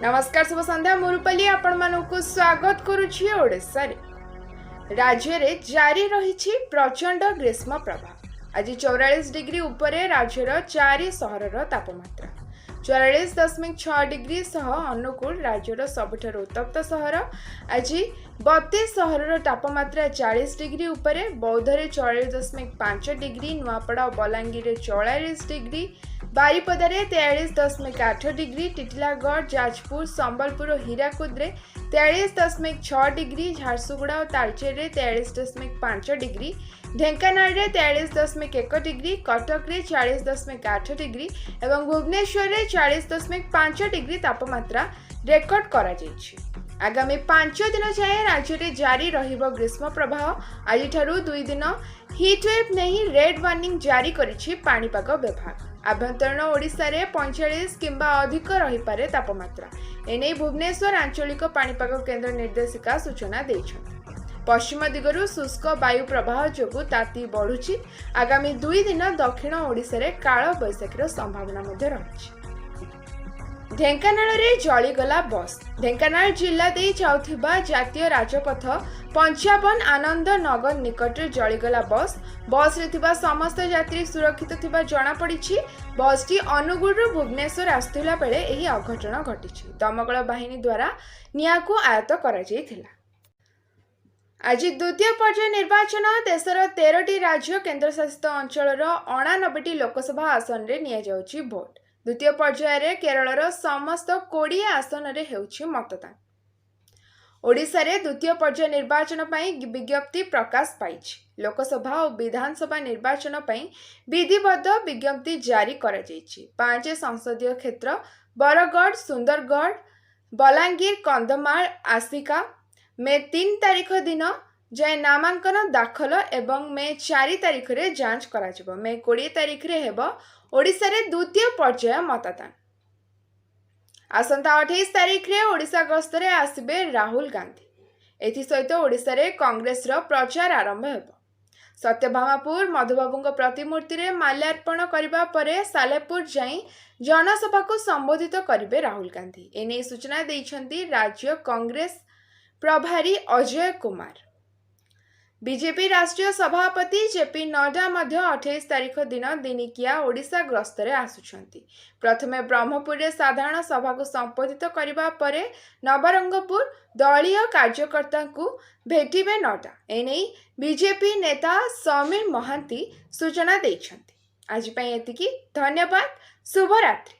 नमस्कार शुभ संध्या मुरुपली आपण मानकु स्वागत करुछि। ओडिशा रे राज्य रे जारी रहिछि प्रचंड ग्रीष्म प्रभाव। आज 44 डिग्री उपरे राज्यर 4 सहरर तापमात्रा 44.6 डिग्री सह अनुकूल राज्यर सबुठार उत्तप्त सहर। आज 32 सहरर तापमात्रा 40 डिग्री उपरे, बौद्धरे 44.5 डिग्री, नुआपड़ा बलांगीर 44 डिग्री, बारिपदारे 43.8 डिग्री, टिटिलागढ़, जाजपुर, संबलपुर और हीराकुदरे 43.6 डिग्री, झारसुगुड़ा और Talcher 43.5 degree, Dhenkanal 43.1 degree, Cuttack 40.8 degree एवं भुवनेश्वर 40.5 डिग्री तापमात्रा रेकर्ड करा जायछि। आगामी 5 दिन जाए राज्य में जारी रहिबो ग्रीष्म प्रभाव। आज 2 दिन हिटवेव नहीं रेड वार्निंग जारी करिछि पाणीपाग विभाग। आभ्यंतरण ओडिशा रे 45 किंबा अधिक रही पारे तापमात्रा। एने भुवनेश्वर आंचलिक पाणीपाग केन्द्र निर्देशिका सूचना दैछथि। पश्चिम दिगरु शुष्क वायु प्रवाह जोगु ताती बढ़ुछि। आगामी 2 दिन दक्षिण ओडिशा रे काଳ बैशाखीर संभावना मध्ये रहिछि। ढेंकानाल रे जळीगला बस। ढेंकानाल जिला दे जाउथिबा जातीय राजपथ 55 आनंद नगर निकट जळीगला बस रे थिबा समस्त यात्री सुरक्षित थिबा जणा पड़िछि। बस टी अनुगुळ भुवनेश्वर आस्तुला बेले एही अघटन घटिछि। दमकल बाहिनी द्वारा नियाकु आयत्त करा जायथिला। आज द्वितीय पर्याय निर्वाचन देशर 13टी राज्य केन्द्रशासित अंचल 89टी लोकसभा आसन रे निया जाउछि भोट। द्वितीय पर्याय रे केरळर समस्त 20 आसन रे हेउछि मतदान। ओडिशा रे द्वितीय पर्याय निर्वाचन पई विज्ञप्ति प्रकाश पाइछि। लोकसभा और विधानसभा निर्वाचन पई विधिबद्ध विज्ञप्ति जारी करा जायछि। 5 संसदीय क्षेत्र बरगढ़, सुंदरगढ़, बलांगीर, कंधमाल, आसिका मे 3 तारिख दिन जाए नामांकन दाखल एवं मे 4 तारिख रे जांच करा जिवो। मे 20 तारिख रे हेबो ओडिशा रे द्वितीय पर्याय मतदान। आसंता 28 तारिख रे ओडिशा गस्त रे आसिबे राहुल गांधी। एथि सहित ओडिशा रे कांग्रेस रो प्रचार आरंभ हेबो। सत्यभामापुर मधुबाबूଙ୍କ प्रतिमूर्ति रे माल्यार्पण करिबा परे सालेपुर जाई जनसभा को संबोधित करिबे राहुल गांधी। एने सूचना दैछंती राज्य कांग्रेस प्रभारी अजय कुमार। बीजेपी राष्ट्रीय सभापति जेपी नड्डा मध्य 28 तारिख दिन दिनिकिया ओडिशा ग्रस्त रे आसुछंती। प्रथमे ब्रह्मपुर रे साधारण सभा को संबोधित करिबा परे नवरंगपुर दलीय कार्यकर्ता को भेटिबे नड्डा। एने बीजेपी नेता समीर महांती सूचना दैछंती। आज पई एतिकी। धन्यवाद। शुभ रात्रि।